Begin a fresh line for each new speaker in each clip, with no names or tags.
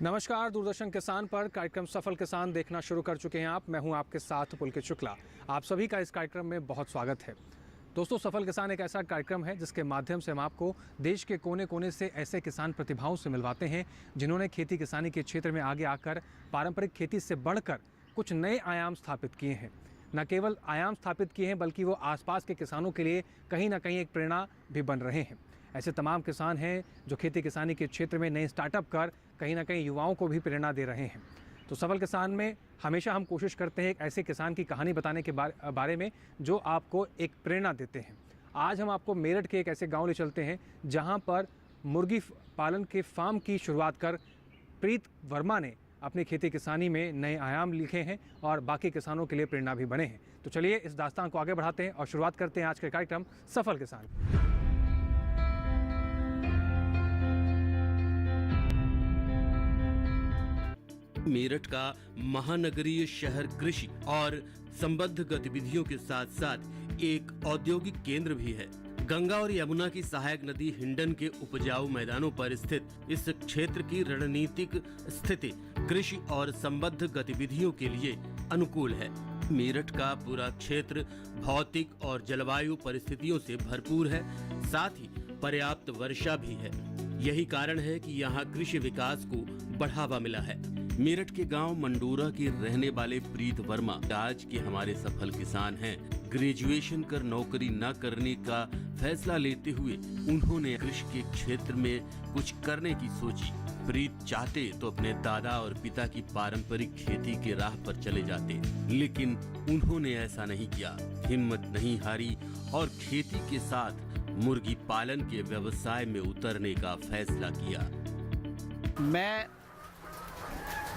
नमस्कार, दूरदर्शन किसान पर कार्यक्रम सफल किसान देखना शुरू कर चुके हैं आप। मैं हूं आपके साथ पुलकित शुक्ला। आप सभी का इस कार्यक्रम में बहुत स्वागत है। दोस्तों, सफल किसान एक ऐसा कार्यक्रम है जिसके माध्यम से हम आपको देश के कोने कोने से ऐसे किसान प्रतिभाओं से मिलवाते हैं जिन्होंने खेती किसानी के क्षेत्र में आगे आकर पारंपरिक खेती से बढ़कर कुछ नए आयाम स्थापित किए हैं। न केवल आयाम स्थापित किए हैं बल्कि वो आसपास के किसानों के लिए कहीं ना कहीं एक प्रेरणा भी बन रहे हैं। ऐसे तमाम किसान हैं जो खेती किसानी के क्षेत्र में नए स्टार्टअप कर कहीं ना कहीं युवाओं को भी प्रेरणा दे रहे हैं। तो सफल किसान में हमेशा हम कोशिश करते हैं एक ऐसे किसान की कहानी बताने के बारे में जो आपको एक प्रेरणा देते हैं। आज हम आपको मेरठ के एक ऐसे गांव ले चलते हैं जहां पर मुर्गी पालन के फार्म की शुरुआत कर प्रीत वर्मा ने अपनी खेती किसानी में नए आयाम लिखे हैं और बाकी किसानों के लिए प्रेरणा भी बने हैं। तो चलिए इस दास्तान को आगे बढ़ाते हैं और शुरुआत करते हैं आज के कार्यक्रम सफल किसान।
मेरठ का महानगरीय शहर कृषि और संबद्ध गतिविधियों के साथ साथ एक औद्योगिक केंद्र भी है। गंगा और यमुना की सहायक नदी हिंडन के उपजाऊ मैदानों पर स्थित इस क्षेत्र की रणनीतिक स्थिति कृषि और संबद्ध गतिविधियों के लिए अनुकूल है। मेरठ का पूरा क्षेत्र भौतिक और जलवायु परिस्थितियों से भरपूर है, साथ ही पर्याप्त वर्षा भी है। यही कारण है कि यहाँ कृषि विकास को बढ़ावा मिला है। मेरठ के गांव मंडोरा के रहने वाले प्रीत वर्मा आज के हमारे सफल किसान हैं। ग्रेजुएशन कर नौकरी न करने का फैसला लेते हुए उन्होंने कृषि के क्षेत्र में कुछ करने की सोची। प्रीत चाहते तो अपने दादा और पिता की पारंपरिक खेती के राह पर चले जाते, लेकिन उन्होंने ऐसा नहीं किया। हिम्मत नहीं हारी और खेती के साथ मुर्गी पालन के व्यवसाय में उतरने का फैसला किया।
मैं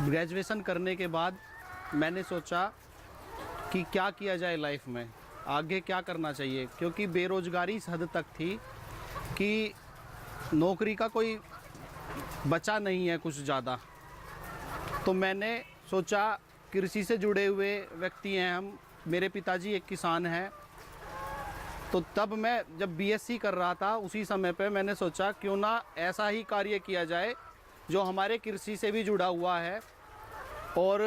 ग्रेजुएशन करने के बाद मैंने सोचा कि क्या किया जाए लाइफ में, आगे क्या करना चाहिए, क्योंकि बेरोज़गारी इस हद तक थी कि नौकरी का कोई बचा नहीं है कुछ ज़्यादा। तो मैंने सोचा कृषि से जुड़े हुए व्यक्ति हैं हम, मेरे पिताजी एक किसान हैं। तो तब मैं जब बीएससी कर रहा था उसी समय पे मैंने सोचा क्यों ना ऐसा ही कार्य किया जाए जो हमारे कृषि से भी जुड़ा हुआ है और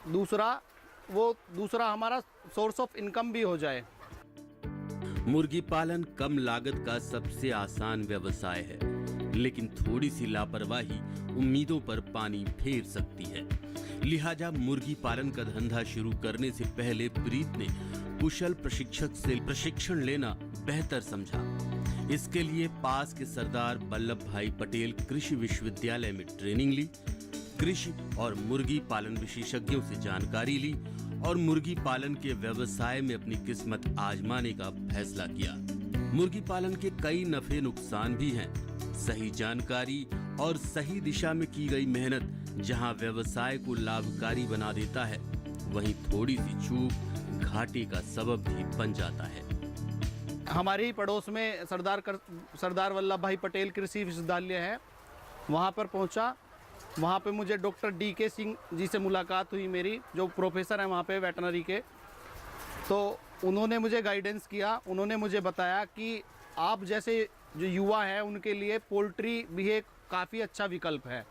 दूसरा हमारा सोर्स ऑफ इनकम भी हो जाए।
मुर्गी पालन कम लागत का सबसे आसान व्यवसाय है, लेकिन थोड़ी सी लापरवाही उम्मीदों पर पानी फेर सकती है। लिहाजा मुर्गी पालन का धंधा शुरू करने से पहले प्रीत ने कुशल प्रशिक्षक से प्रशिक्षण लेना बेहतर समझा। इसके लिए पास के सरदार वल्लभ भाई पटेल कृषि विश्वविद्यालय में ट्रेनिंग ली, कृषि और मुर्गी पालन विशेषज्ञों से जानकारी ली और मुर्गी पालन के व्यवसाय में अपनी किस्मत आजमाने का फैसला किया। मुर्गी पालन के कई नफे नुकसान भी हैं। सही जानकारी और सही दिशा में की गई मेहनत जहां व्यवसाय को लाभकारी बना देता है, वहीं थोड़ी सी चूक घाटे का सबब भी बन जाता है।
हमारे ही पड़ोस में सरदार वल्लभ भाई पटेल कृषि विश्वविद्यालय है, वहाँ पर पहुँचा। वहाँ पे मुझे डॉक्टर DK सिंह जी से मुलाकात हुई मेरी, जो प्रोफेसर हैं वहाँ पे वेटनरी के। तो उन्होंने मुझे गाइडेंस किया। उन्होंने मुझे बताया कि आप जैसे जो युवा हैं उनके लिए पोल्ट्री भी एक काफ़ी अच्छा विकल्प है।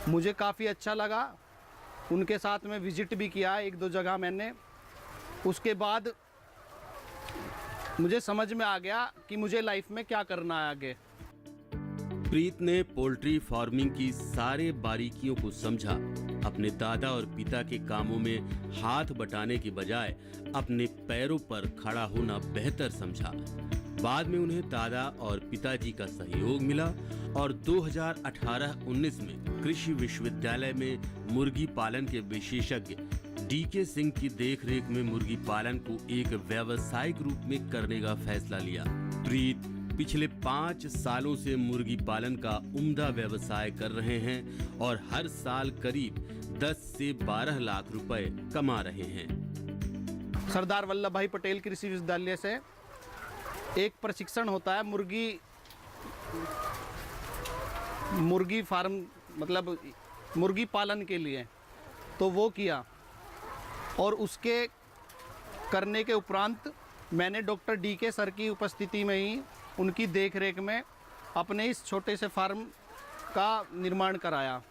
मुझे काफ़ी अच्छा लगा। उनके साथ में विजिट भी किया एक दो जगह मैंने। उसके बाद मुझे समझ में आ गया कि मुझे लाइफ में क्या करना है आगे।
प्रीत ने पोल्ट्री फार्मिंग की सारे बारीकियों को समझा। अपने दादा और पिता के कामों में हाथ बटाने के बजाय अपने पैरों पर खड़ा होना बेहतर समझा। बाद में उन्हें दादा और पिताजी का सहयोग मिला और 2018-19 में कृषि विश्वविद्यालय में मुर्गी पालन के विशेषज्ञ DK सिंह की देखरेख में मुर्गी पालन को एक व्यावसायिक रूप में करने का फैसला लिया। प्रीत पिछले 5 सालों से मुर्गी पालन का उम्दा व्यवसाय कर रहे हैं और हर साल करीब 10 से 12 लाख रुपए कमा रहे हैं।
सरदार वल्लभ भाई पटेल कृषि विश्वविद्यालय से एक प्रशिक्षण होता है मुर्गी फार्म, मतलब मुर्गी पालन के लिए, तो वो किया। और उसके करने के उपरांत मैंने डॉक्टर DK सर की उपस्थिति में ही उनकी देखरेख में अपने इस छोटे से फार्म का निर्माण कराया।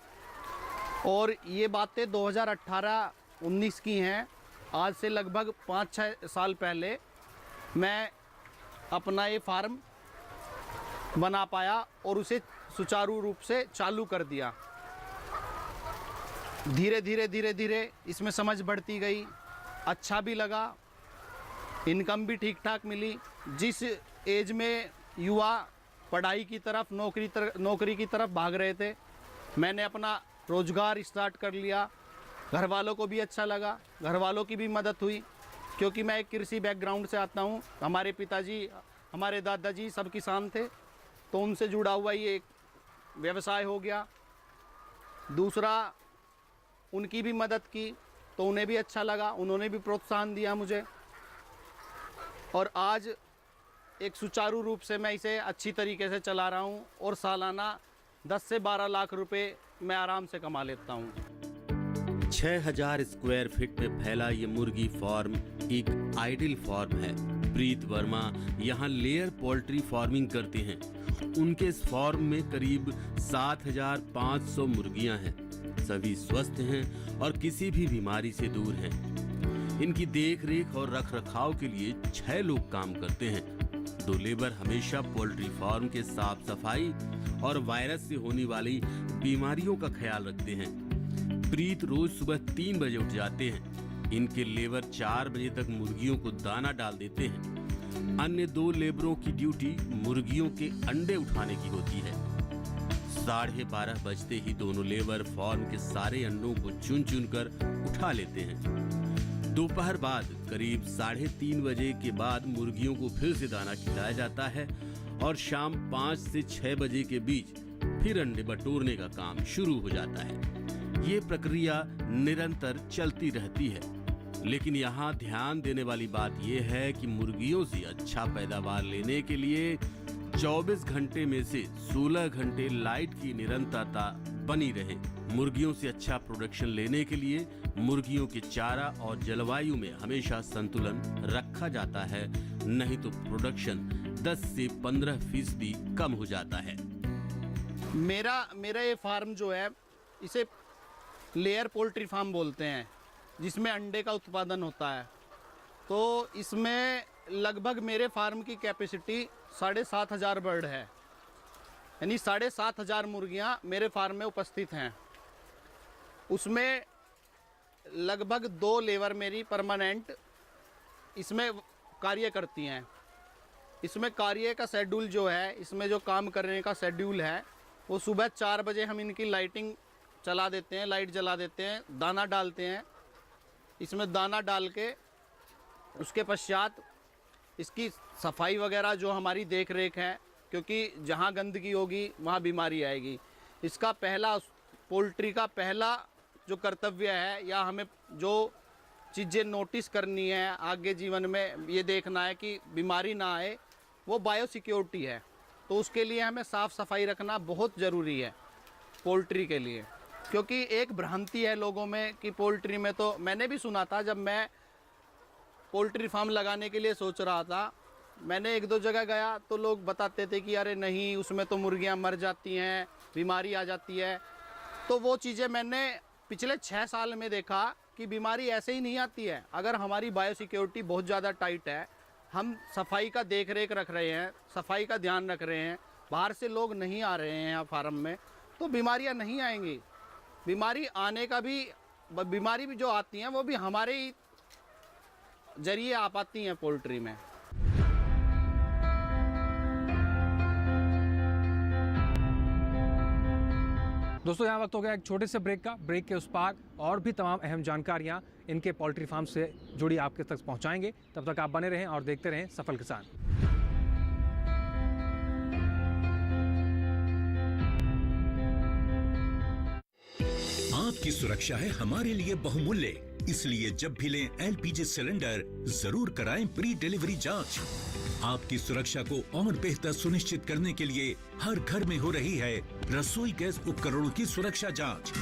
और ये बातें 2018-19 की हैं। आज से लगभग 5-6 साल पहले मैं अपना ये फार्म बना पाया और उसे सुचारू रूप से चालू कर दिया। धीरे धीरे इसमें समझ बढ़ती गई, अच्छा भी लगा, इनकम भी ठीक ठाक मिली। जिस एज में युवा पढ़ाई की तरफ नौकरी की तरफ भाग रहे थे, मैंने अपना रोजगार स्टार्ट कर लिया। घर वालों को भी अच्छा लगा, घर वालों की भी मदद हुई, क्योंकि मैं एक कृषि बैकग्राउंड से आता हूँ। हमारे पिताजी, हमारे दादाजी सब किसान थे, तो उनसे जुड़ा हुआ ये एक व्यवसाय हो गया। दूसरा, उनकी भी मदद की तो उन्हें भी अच्छा लगा, उन्होंने भी प्रोत्साहन दिया मुझे, और आज एक सुचारू रूप से मैं इसे अच्छी तरीके से चला रहा हूँ और सालाना 10 से 12 लाख रुपए मैं आराम से कमा लेता हूँ।
6000 स्क्वायर फीट में फैला ये मुर्गी फार्म एक आइडियल फार्म है। प्रीत वर्मा यहाँ लेयर पोल्ट्री फार्मिंग करते हैं। उनके इस फार्म में करीब 7500 मुर्गियां हैं। सभी स्वस्थ हैं और किसी भी बीमारी से दूर हैं। इनकी देख रेख और रख रखाव के लिए 6 लोग काम करते हैं। 2 लेबर हमेशा पोल्ट्री फार्म के साफ सफाई और वायरस से होने वाली बीमारियों का ख्याल रखते हैं। प्रीत रोज सुबह 3 बजे उठ जाते हैं। इनके लेबर 4 बजे तक मुर्गियों को दाना डाल देते हैं। अन्य 2 लेबरों की ड्यूटी मुर्गियों के अंडे उठाने की होती है। 12:30 बजते ही दोनों लेबर फार्म के सारे अंडों को चुन चुन कर उठा लेते हैं। दोपहर बाद करीब 3:30 बजे के बाद मुर्गियों को फिर से दाना खिलाया जाता है और शाम 5 से 6 बजे के बीच फिर अंडे बटोरने का काम शुरू हो जाता है। ये प्रक्रिया निरंतर चलती रहती है, लेकिन यहाँ ध्यान देने वाली बात यह है कि मुर्गियों से अच्छा पैदावार लेने के लिए 24 घंटे में से 16 घंटे लाइट की निरंतरता बनी रहे। मुर्गियों से अच्छा प्रोडक्शन लेने के लिए मुर्गियों के चारा और जलवायु में हमेशा संतुलन रखा जाता है, नहीं तो प्रोडक्शन 10 से 15% कम हो जाता है।
मेरा ये फार्म जो है, इसे लेयर पोल्ट्री फार्म बोलते हैं, जिसमें अंडे का उत्पादन होता है। तो इसमें लगभग मेरे फार्म की कैपेसिटी 7500 बर्ड है, यानी 7500 मुर्गियां मेरे फार्म में उपस्थित हैं। उसमें लगभग 2 लेबर मेरी परमानेंट इसमें कार्य करती हैं। इसमें कार्य का शेड्यूल जो है, इसमें जो काम करने का शेड्यूल है, वो सुबह 4 बजे हम इनकी लाइटिंग चला देते हैं, लाइट जला देते हैं, दाना डालते हैं। इसमें दाना डाल के उसके पश्चात इसकी सफाई वगैरह जो हमारी देख रेख है, क्योंकि जहाँ गंदगी होगी वहाँ बीमारी आएगी। इसका पोल्ट्री का पहला जो कर्तव्य है, या हमें जो चीज़ें नोटिस करनी है आगे जीवन में, ये देखना है कि बीमारी ना आए, वो बायोसिक्योरिटी है। तो उसके लिए हमें साफ़ सफाई रखना बहुत ज़रूरी है पोल्ट्री के लिए, क्योंकि एक भ्रांति है लोगों में कि पोल्ट्री में, तो मैंने भी सुना था जब मैं पोल्ट्री फार्म लगाने के लिए सोच रहा था, मैंने 1-2 जगह गया तो लोग बताते थे कि अरे नहीं, उसमें तो मुर्गियां मर जाती हैं, बीमारी आ जाती है। तो वो चीज़ें मैंने पिछले 6 साल में देखा कि बीमारी ऐसे ही नहीं आती है। अगर हमारी बायोसिक्योरिटी बहुत ज़्यादा टाइट है, हम सफाई का देख रेख रख रहे हैं, सफाई का ध्यान रख रहे हैं, बाहर से लोग नहीं आ रहे हैं यहाँ फार्म में, तो बीमारियाँ नहीं आएंगी। बीमारी भी जो आती हैं वो भी हमारे ही जरिए आ पाती हैं पोल्ट्री में।
दोस्तों, यहाँ वक्त हो गया एक छोटे से ब्रेक का। ब्रेक के उस पार और भी तमाम अहम जानकारियाँ इनके पोल्ट्री फार्म से जुड़ी आपके तक पहुँचाएंगे। तब तक आप बने रहें और देखते रहें सफल किसान।
आपकी सुरक्षा है हमारे लिए बहुमूल्य, इसलिए जब भी लें एलपीजी सिलेंडर जरूर कराएं प्री डिलीवरी जांच। आपकी सुरक्षा को और बेहतर सुनिश्चित करने के लिए हर घर में हो रही है रसोई गैस उपकरणों की सुरक्षा जांच।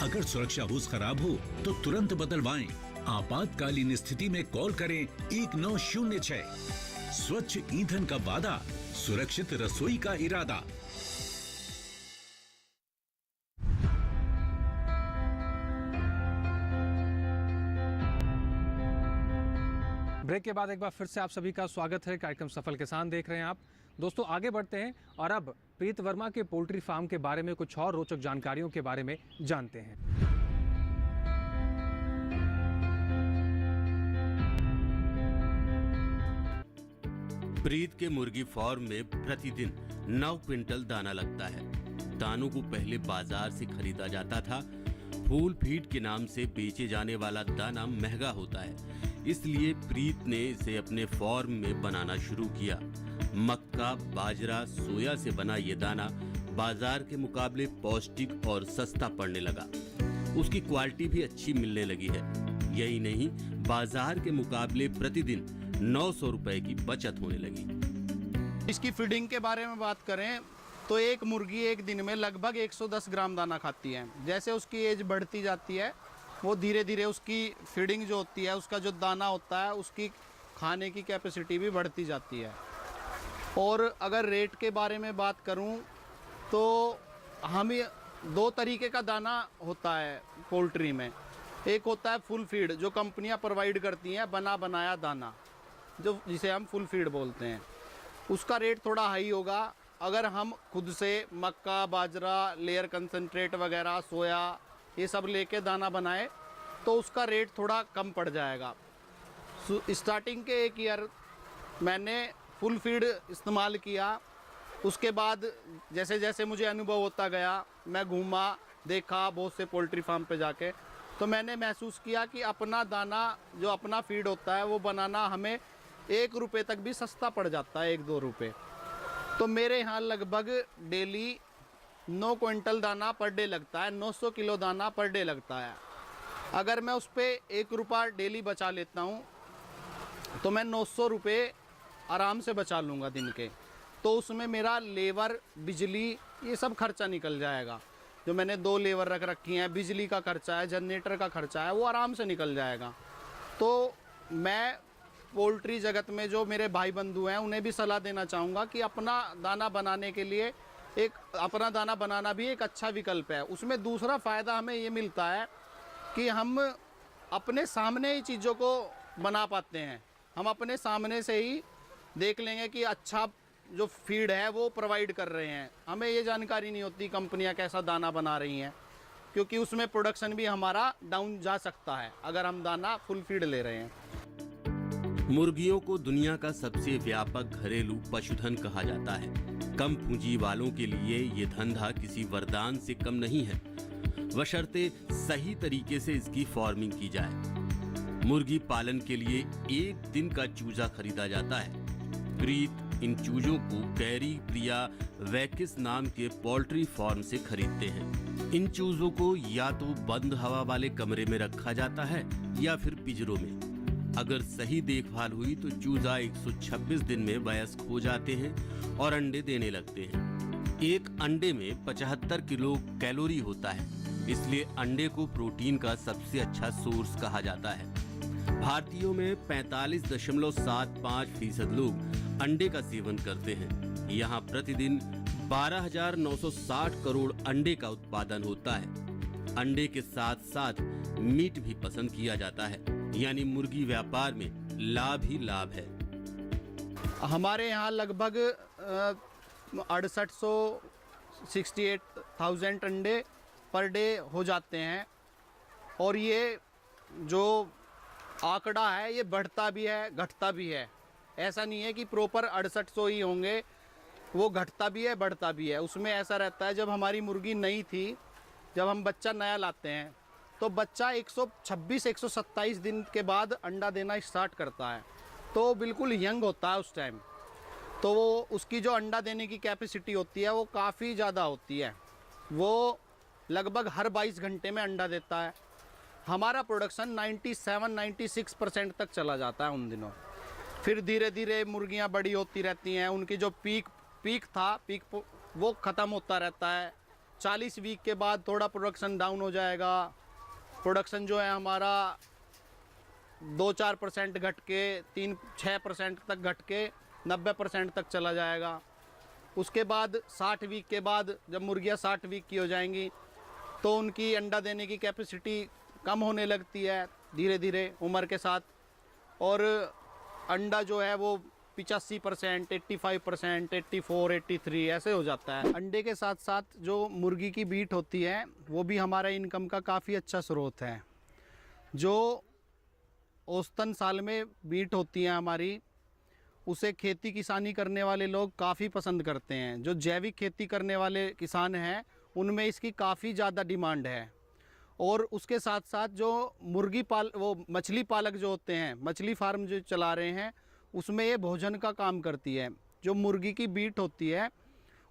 अगर सुरक्षा होस खराब हो तो तुरंत बदलवाएं। आपातकालीन स्थिति में कॉल करें 1906। स्वच्छ ईंधन का वादा, सुरक्षित रसोई का इरादा।
ब्रेक के बाद एक बार फिर से आप सभी का स्वागत है। कार्यक्रम सफल किसान देख रहे हैं आप। दोस्तों आगे बढ़ते हैं और अब प्रीत वर्मा के पोल्ट्री फार्म के बारे में कुछ और रोचक जानकारियों के बारे में जानते हैं।
प्रीत के मुर्गी फार्म में प्रतिदिन 9 क्विंटल दाना लगता है। दानों को पहले बाजार से खरीदा जाता था। फूल फीड के नाम से बेचे जाने वाला दाना महंगा होता है, इसलिए प्रीत ने इसे अपने फार्म में बनाना शुरू किया। मक्का, बाजरा, सोया से बना ये दाना बाजार के मुकाबले पौष्टिक और सस्ता पड़ने लगा। उसकी क्वालिटी भी अच्छी मिलने लगी है। यही नहीं, बाजार के मुकाबले प्रतिदिन 900 रुपए की बचत होने लगी।
इसकी फीडिंग के बारे में बात करें तो एक मुर्गी एक दिन में लगभग 110 ग्राम दाना खाती है। जैसे उसकी एज बढ़ती जाती है वो धीरे धीरे उसकी फीडिंग जो होती है, उसका जो दाना होता है, उसकी खाने की कैपेसिटी भी बढ़ती जाती है। और अगर रेट के बारे में बात करूं तो हमें 2 तरीके का दाना होता है पोल्ट्री में। एक होता है फुल फीड जो कंपनियां प्रोवाइड करती हैं, बना बनाया दाना, जो जिसे हम फुल फीड बोलते हैं। उसका रेट थोड़ा हाई होगा। अगर हम खुद से मक्का, बाजरा, लेयर कंसंट्रेट वगैरह, सोया ये सब लेके दाना बनाए तो उसका रेट थोड़ा कम पड़ जाएगा। स्टार्टिंग के 1 ईयर मैंने फुल फीड इस्तेमाल किया। उसके बाद जैसे जैसे मुझे अनुभव होता गया, मैं घूमा, देखा बहुत से पोल्ट्री फार्म पे जाके, तो मैंने महसूस किया कि अपना दाना जो अपना फीड होता है वो बनाना हमें 1 रुपये तक भी सस्ता पड़ जाता है, 1-2 रुपये। तो मेरे यहाँ लगभग डेली 9 क्विंटल दाना पर डे लगता है, 900 किलो दाना पर डे लगता है। अगर मैं उस पर 1 रुपया डेली बचा लेता हूँ तो मैं 900 रुपये आराम से बचा लूँगा दिन के। तो उसमें मेरा लेबर, बिजली, ये सब खर्चा निकल जाएगा। जो मैंने 2 लेबर रख रखी हैं, बिजली का खर्चा है, जनरेटर का खर्चा है, वो आराम से निकल जाएगा। तो मैं पोल्ट्री जगत में जो मेरे भाई बंधु हैं उन्हें भी सलाह देना चाहूँगा कि अपना दाना बनाने के लिए अपना दाना बनाना भी एक अच्छा विकल्प है। उसमें दूसरा फ़ायदा हमें ये मिलता है कि हम अपने सामने ही चीज़ों को बना पाते हैं। हम अपने सामने से ही देख लेंगे कि अच्छा जो फीड है वो प्रोवाइड कर रहे हैं। हमें ये जानकारी नहीं होती कंपनियां कैसा दाना बना रही हैं, क्योंकि उसमें प्रोडक्शन भी हमारा डाउन जा सकता है अगर हम दाना फुल फीड ले रहे हैं।
मुर्गियों को दुनिया का सबसे व्यापक घरेलू पशुधन कहा जाता है। कम पूंजी वालों के लिए ये धंधा किसी वरदान से कम नहीं है, बशर्ते सही तरीके से इसकी फार्मिंग की जाए। मुर्गी पालन के लिए 1 दिन का चूजा खरीदा जाता है। प्रीत इन चूजों को कैरी प्रिया वैकिस नाम के पोल्ट्री फार्म से खरीदते हैं। इन चूजों को या तो बंद हवा वाले कमरे में रखा जाता है या फिर पिंजरों में। अगर सही देखभाल हुई तो चूजा 126 दिन में वयस्क हो जाते हैं और अंडे देने लगते हैं। एक अंडे में 75 किलो कैलोरी होता है, इसलिए अंडे को प्रोटीन का सबसे अच्छा सोर्स कहा जाता है। भारतीयों में 45.75% लोग अंडे का सेवन करते हैं। यहाँ प्रतिदिन 12,960 करोड़ अंडे का उत्पादन होता है। अंडे के साथ साथ मीट भी पसंद किया जाता है, यानी मुर्गी व्यापार में लाभ ही लाभ है।
हमारे यहाँ लगभग 68,000 अंडे पर डे हो जाते हैं। और ये जो आंकड़ा है ये बढ़ता भी है, घटता भी है। ऐसा नहीं है कि प्रॉपर 6800 ही होंगे, वो घटता भी है, बढ़ता भी है। उसमें ऐसा रहता है, जब हमारी मुर्गी नई थी, जब हम बच्चा नया लाते हैं तो बच्चा 126-127 दिन के बाद अंडा देना स्टार्ट करता है। तो बिल्कुल यंग होता है उस टाइम। तो वो उसकी जो अंडा देने की कैपेसिटी होती है वो काफ़ी ज़्यादा होती है। वो लगभग हर 22 घंटे में अंडा देता है। हमारा प्रोडक्शन 97-96% तक चला जाता है उन दिनों। फिर धीरे धीरे मुर्गियां बड़ी होती रहती हैं। उनकी जो पीक था, वो ख़त्म होता रहता है। 40 वीक के बाद थोड़ा प्रोडक्शन डाउन हो जाएगा। प्रोडक्शन जो है हमारा 2-4% घट के 3-6% तक घट के 90% तक चला जाएगा। उसके बाद 60 वीक के बाद जब मुर्गियां 60 वीक की हो जाएंगी तो उनकी अंडा देने की कैपेसिटी कम होने लगती है धीरे धीरे उम्र के साथ। और अंडा जो है वो 85%, 85%, 84, 83 ऐसे हो जाता है। अंडे के साथ साथ जो मुर्गी की मीट होती है वो भी हमारा इनकम का काफ़ी अच्छा स्रोत है। जो औसतन साल में मीट होती है हमारी, उसे खेती किसानी करने वाले लोग काफ़ी पसंद करते हैं। जो जैविक खेती करने वाले किसान हैं उनमें इसकी काफ़ी ज़्यादा डिमांड है। और उसके साथ साथ जो वो मछली पालक जो होते हैं, मछली फार्म जो चला रहे हैं, उसमें ये भोजन का काम करती है। जो मुर्गी की मीट होती है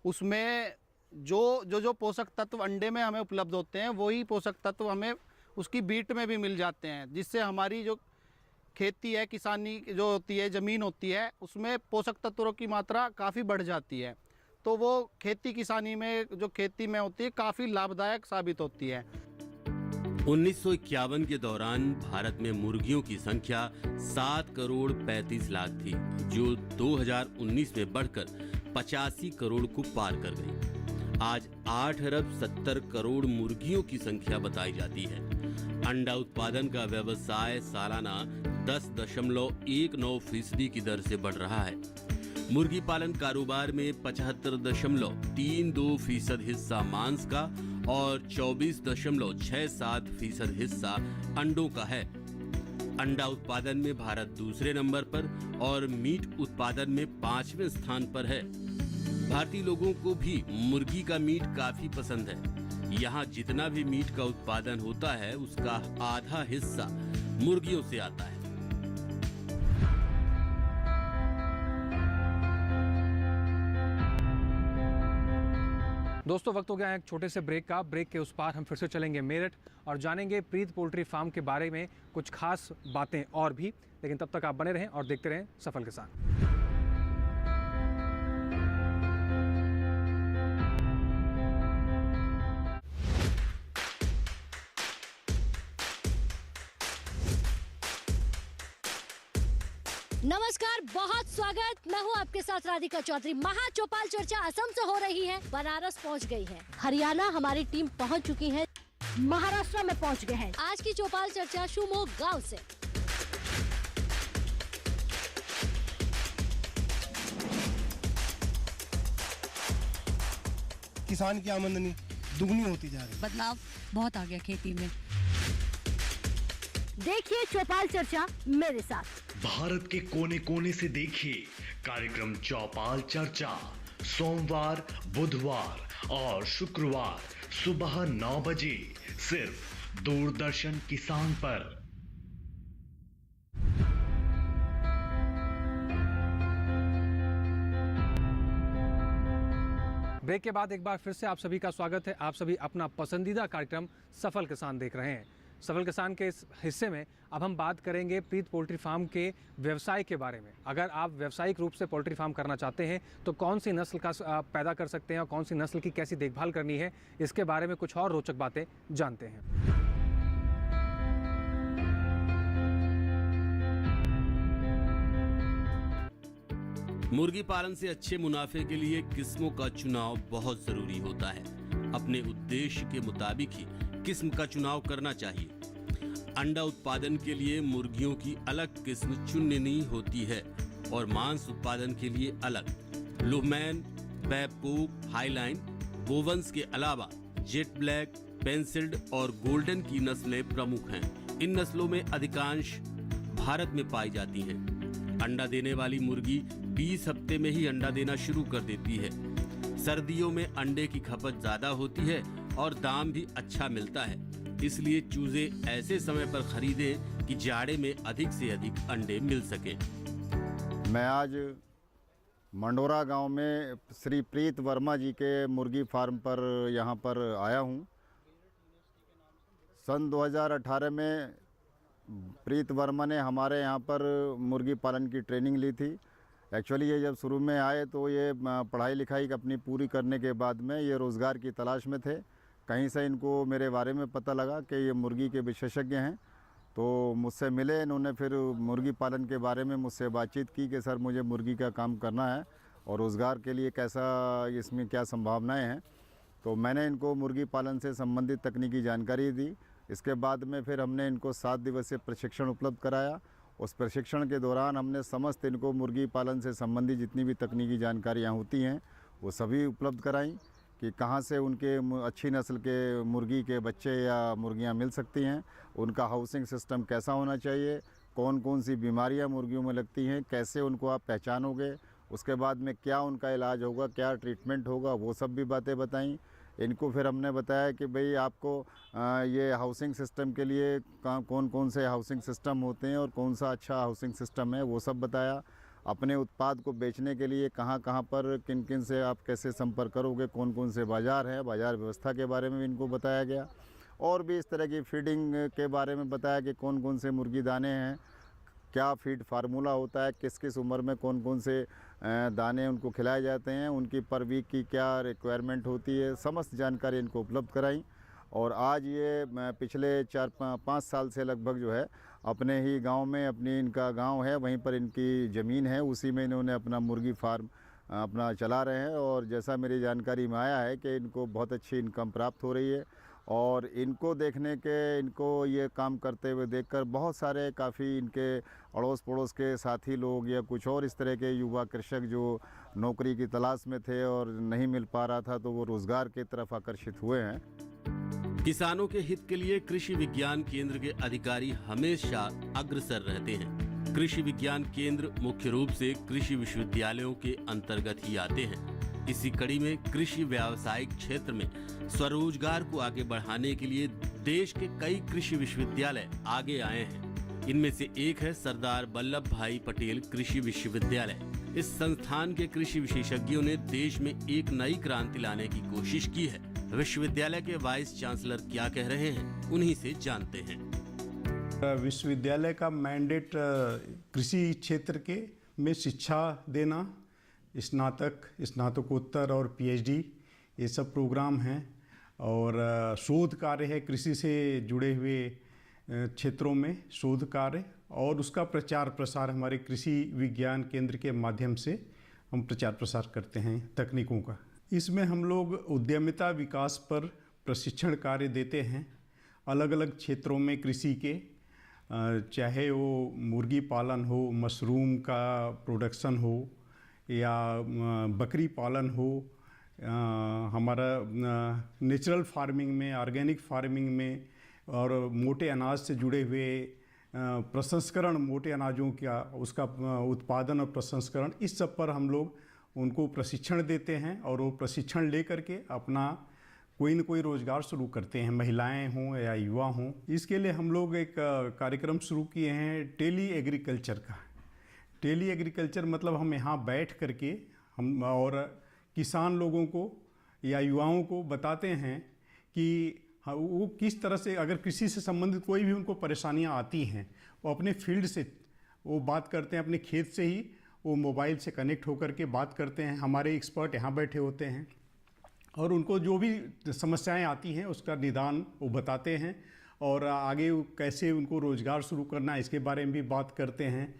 उसमें जो पोषक तत्व अंडे में हमें उपलब्ध होते हैं वही पोषक तत्व हमें उसकी मीट में भी मिल जाते हैं, जिससे हमारी जो खेती है, किसानी जो होती है, ज़मीन होती है, उसमें पोषक तत्वों की मात्रा काफ़ी बढ़ जाती है। तो वो खेती किसानी में जो खेती में होती है काफ़ी लाभदायक साबित होती है।
1951 के दौरान भारत में मुर्गियों की संख्या 7 करोड़ 35 लाख थी, जो 2019 में बढ़कर 85 करोड़ को पार कर गई। आज 8 अरब 70 करोड़ मुर्गियों की संख्या बताई जाती है। अंडा उत्पादन का व्यवसाय सालाना 10.19% की दर से बढ़ रहा है। मुर्गी पालन कारोबार में 75.32% हिस्सा मांस का और 24.67% हिस्सा अंडों का है। अंडा उत्पादन में भारत दूसरे नंबर पर और मीट उत्पादन में 5वें स्थान पर है। भारतीय लोगों को भी मुर्गी का मीट काफी पसंद है। यहाँ जितना भी मीट का उत्पादन होता है उसका आधा हिस्सा मुर्गियों से आता है।
दोस्तों, वक्त हो गया है एक छोटे से ब्रेक का। ब्रेक के उस पार हम फिर से चलेंगे मेरठ और जानेंगे प्रीत पोल्ट्री फार्म के बारे में कुछ खास बातें और भी। लेकिन तब तक आप बने रहें और देखते रहें सफल किसान।
नमस्कार, बहुत स्वागत। मैं हूँ आपके साथ राधिका चौधरी। महा चौपाल चर्चा असम से हो रही है, बनारस पहुँच गई है, हरियाणा हमारी टीम पहुँच चुकी है, महाराष्ट्र में पहुँच गए हैं। आज की चौपाल चर्चा शिवमोगा गांव से।
किसान की आमदनी दुगनी होती जा रही है।
बदलाव बहुत आ गया खेती में।
देखिए चौपाल चर्चा मेरे साथ।
भारत के कोने कोने से देखिए कार्यक्रम चौपाल चर्चा सोमवार, बुधवार और शुक्रवार सुबह 9 बजे सिर्फ दूरदर्शन किसान पर।
ब्रेक के बाद एक बार फिर से आप सभी का स्वागत है। आप सभी अपना पसंदीदा कार्यक्रम सफल किसान देख रहे हैं। सफल किसान के इस हिस्से में अब हम बात करेंगे प्रीत पोल्ट्री फार्म के व्यवसाय के बारे में। अगर आप व्यावसायिक रूप से पोल्ट्री फार्म करना चाहते हैं तो कौन सी नस्ल का पैदा कर सकते हैं और कौन सी नस्ल की कैसी देखभाल करनी है, इसके बारे में कुछ और रोचक बातें जानते हैं।
मुर्गी पालन से अच्छे मुनाफे के लिए किस्मों का चुनाव बहुत जरूरी होता है। अपने उद्देश्य के मुताबिक ही किस्म का चुनाव करना चाहिए। अंडा उत्पादन के लिए मुर्गियों की अलग किस्म चुननी होती है और मांस उत्पादन के लिए अलग। लुहमैन, बैबकूक, हाईलाइन, बोवंस के अलावा जेट ब्लैक, पेंसिल्ड और गोल्डन की नस्लें प्रमुख हैं। इन नस्लों में अधिकांश भारत में पाई जाती हैं। अंडा देने वाली मुर्गी 20 हफ्ते में ही अंडा देना शुरू कर देती है। सर्दियों में अंडे की खपत ज्यादा होती है और दाम भी अच्छा मिलता है, इसलिए चूजे ऐसे समय पर खरीदें कि जाड़े में अधिक से अधिक अंडे मिल सके।
मैं आज मंडोरा गांव में श्री प्रीत वर्मा जी के मुर्गी फार्म पर यहाँ पर आया हूँ। सन 2018 में प्रीत वर्मा ने हमारे यहाँ पर मुर्गी पालन की ट्रेनिंग ली थी। एक्चुअली ये जब शुरू में आए तो ये पढ़ाई लिखाई अपनी पूरी करने के बाद में ये रोज़गार की तलाश में थे। कहीं से इनको मेरे बारे में पता लगा कि ये मुर्गी के विशेषज्ञ हैं, तो मुझसे मिले। इन्होंने फिर मुर्गी पालन के बारे में मुझसे बातचीत की कि सर मुझे मुर्गी का काम करना है और रोज़गार के लिए कैसा इसमें क्या संभावनाएं हैं। तो मैंने इनको मुर्गी पालन से संबंधित तकनीकी जानकारी दी। इसके बाद में फिर हमने इनको 7 दिवसीय प्रशिक्षण उपलब्ध कराया उस प्रशिक्षण के दौरान हमने समस्त इनको मुर्गी पालन से संबंधित जितनी भी तकनीकी जानकारियाँ होती हैं वो सभी उपलब्ध कराई कि कहाँ से उनके अच्छी नस्ल के मुर्गी के बच्चे या मुर्गियाँ मिल सकती हैं, उनका हाउसिंग सिस्टम कैसा होना चाहिए, कौन कौन सी बीमारियाँ मुर्गियों में लगती हैं, कैसे उनको आप पहचानोगे, उसके बाद में क्या उनका इलाज होगा, क्या ट्रीटमेंट होगा, वो सब भी बातें बताईं। इनको फिर हमने बताया कि भाई आपको ये हाउसिंग सिस्टम के लिए कौन कौन से हाउसिंग सिस्टम होते हैं और कौन सा अच्छा हाउसिंग सिस्टम है वो सब बताया। अपने उत्पाद को बेचने के लिए कहाँ कहाँ पर किन किन से आप कैसे संपर्क करोगे, कौन कौन से बाज़ार हैं, बाज़ार व्यवस्था के बारे में भी इनको बताया गया। और भी इस तरह की फीडिंग के बारे में बताया कि कौन कौन से मुर्गी दाने हैं, क्या फीड फार्मूला होता है, किस किस उम्र में कौन कौन से दाने उनको खिलाए जाते हैं, उनकी पर वीक की क्या रिक्वायरमेंट होती है, समस्त जानकारी इनको उपलब्ध कराई। और आज ये पिछले 4-5 साल से लगभग जो है अपने ही गांव में, अपनी इनका गांव है वहीं पर इनकी ज़मीन है, उसी में इन्होंने अपना मुर्गी फार्म अपना चला रहे हैं। और जैसा मेरी जानकारी में आया है कि इनको बहुत अच्छी इनकम प्राप्त हो रही है। और इनको देखने के, इनको ये काम करते हुए देखकर बहुत सारे काफ़ी इनके अड़ोस पड़ोस के साथी लोग या कुछ और इस तरह के युवा कृषक जो नौकरी की तलाश में थे और नहीं मिल पा रहा था तो वो रोज़गार की तरफ आकर्षित हुए हैं।
किसानों के हित के लिए कृषि विज्ञान केंद्र के अधिकारी हमेशा अग्रसर रहते हैं। कृषि विज्ञान केंद्र मुख्य रूप से कृषि विश्वविद्यालयों के अंतर्गत ही आते हैं। इसी कड़ी में कृषि व्यावसायिक क्षेत्र में स्वरोजगार को आगे बढ़ाने के लिए देश के कई कृषि विश्वविद्यालय आगे आए हैं। इनमें से एक है सरदार वल्लभ भाई पटेल कृषि विश्वविद्यालय। इस संस्थान के कृषि विशेषज्ञों ने देश में एक नई क्रांति लाने की कोशिश की है। विश्वविद्यालय के वाइस चांसलर क्या कह रहे हैं, उन्हीं से जानते हैं।
विश्वविद्यालय का मैंडेट कृषि क्षेत्र के में शिक्षा देना, स्नातक, स्नातकोत्तर और पीएचडी ये सब प्रोग्राम हैं। और शोध कार्य है, कृषि से जुड़े हुए क्षेत्रों में शोध कार्य और उसका प्रचार प्रसार हमारे कृषि विज्ञान केंद्र के माध्यम से हम प्रचार प्रसार करते हैं तकनीकों का। इसमें हम लोग उद्यमिता विकास पर प्रशिक्षण कार्य देते हैं अलग अलग क्षेत्रों में कृषि के, चाहे वो मुर्गी पालन हो, मशरूम का प्रोडक्शन हो या बकरी पालन हो, हमारा नेचुरल फार्मिंग में, ऑर्गेनिक फार्मिंग में, और मोटे अनाज से जुड़े हुए प्रसंस्करण, मोटे अनाजों का उसका उत्पादन और प्रसंस्करण, इस सब पर हम लोग उनको प्रशिक्षण देते हैं और वो प्रशिक्षण ले करके अपना कोई न कोई रोज़गार शुरू करते हैं, महिलाएं हों या युवा हों। इसके लिए हम लोग एक कार्यक्रम शुरू किए हैं टेली एग्रीकल्चर का। टेली एग्रीकल्चर मतलब हम यहाँ बैठ करके हम और किसान लोगों को या युवाओं को बताते हैं कि वो किस तरह से, अगर कृषि से संबंधित कोई भी उनको परेशानियाँ आती हैं, वो अपने फील्ड से वो बात करते हैं, अपने खेत से ही वो मोबाइल से कनेक्ट होकर के बात करते हैं। हमारे एक्सपर्ट यहाँ बैठे होते हैं और उनको जो भी समस्याएं आती हैं उसका निदान वो बताते हैं और आगे कैसे उनको रोज़गार शुरू करना है इसके बारे में भी बात करते हैं।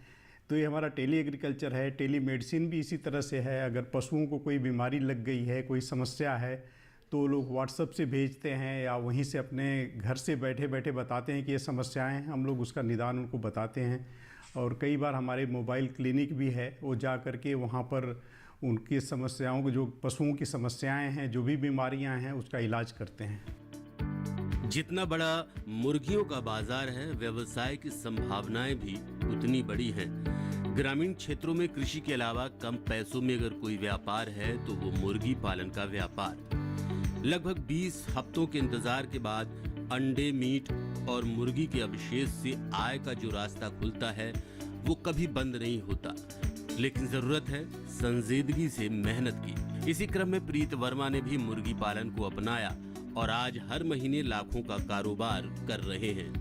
तो ये हमारा टेली एग्रीकल्चर है। टेली मेडिसिन भी इसी तरह से है। अगर पशुओं को कोई बीमारी लग गई है, कोई समस्या है, तो लोग व्हाट्सएप से भेजते हैं या वहीं से अपने घर से बैठे बैठे बताते हैं कि ये समस्याएं हैं, हम लोग उसका निदान उनको बताते हैं। और कई बार हमारे मोबाइल क्लिनिक भी है, वो जा कर के वहाँ पर उनकी समस्याओं को, जो पशुओं की समस्याएं हैं, जो भी बीमारियां हैं, उसका इलाज करते हैं।
जितना बड़ा मुर्गियों का बाजार है, व्यवसाय की संभावनाएं भी उतनी बड़ी हैं। ग्रामीण क्षेत्रों में कृषि के अलावा कम पैसों में अगर कोई व्यापार है तो वो मुर्गी पालन का व्यापार। लगभग 20 हफ्तों के इंतजार के बाद अंडे, मीट और मुर्गी के अवशेष से आय का जो रास्ता खुलता है वो कभी बंद नहीं होता, लेकिन जरूरत है संजीदगी से मेहनत की। इसी क्रम में प्रीत वर्मा ने भी मुर्गी पालन को अपनाया और आज हर महीने लाखों का कारोबार कर रहे हैं।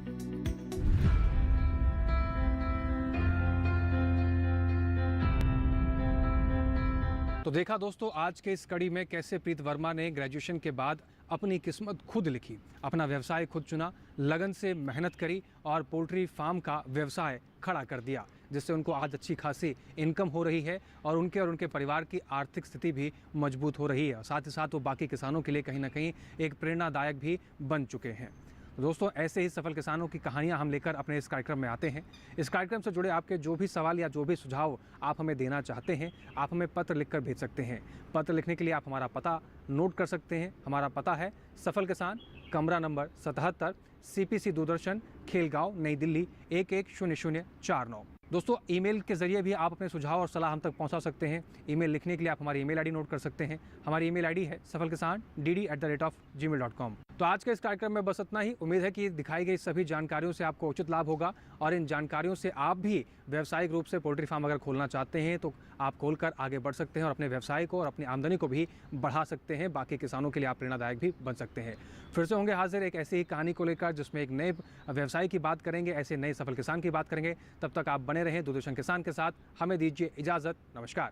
तो देखा दोस्तों आज के इस कड़ी में कैसे प्रीत वर्मा ने ग्रेजुएशन के बाद अपनी किस्मत खुद लिखी, अपना व्यवसाय खुद चुना, लगन से मेहनत करी और पोल्ट्री फार्म का व्यवसाय खड़ा कर दिया, जिससे उनको आज अच्छी खासी इनकम हो रही है और उनके परिवार की आर्थिक स्थिति भी मजबूत हो रही है। साथ ही साथ वो बाकी किसानों के लिए कहीं ना कहीं एक प्रेरणादायक भी बन चुके हैं। दोस्तों ऐसे ही सफल किसानों की कहानियां हम लेकर अपने इस कार्यक्रम में आते हैं। इस कार्यक्रम से जुड़े आपके जो भी सवाल या जो भी सुझाव आप हमें देना चाहते हैं, आप हमें पत्र लिखकर भेज सकते हैं। पत्र लिखने के लिए आप हमारा पता नोट कर सकते हैं। हमारा पता है सफल किसान, कमरा नंबर 77, CPC दूरदर्शन, खेलगांव, नई दिल्ली 110049। दोस्तों ईमेल के जरिए भी आप अपने सुझाव और सलाह हम तक पहुंचा सकते हैं। ईमेल लिखने के लिए आप हमारी ईमेल आईडी नोट कर सकते हैं। हमारी ईमेल आईडी है safalkisan@gmail.com। तो आज के इस कार्यक्रम में बस इतना ही। उम्मीद है कि दिखाई गई सभी जानकारियों से आपको उचित लाभ होगा और इन जानकारियों से आप भी व्यावसायिक रूप से पोल्ट्री फार्म अगर खोलना चाहते हैं तो आप खोलकर आगे बढ़ सकते हैं और अपने व्यवसाय को और अपनी आमदनी को भी बढ़ा सकते हैं। बाकी किसानों के लिए आप प्रेरणादायक भी बन सकते हैं। फिर से होंगे हाजिर एक ऐसी ही कहानी को लेकर जिसमें एक नए व्यवसाय की बात करेंगे, ऐसे नए सफल किसान की बात करेंगे। तब तक आप बने रहें दूरदर्शन किसान के साथ। हमें दीजिए इजाज़त। नमस्कार।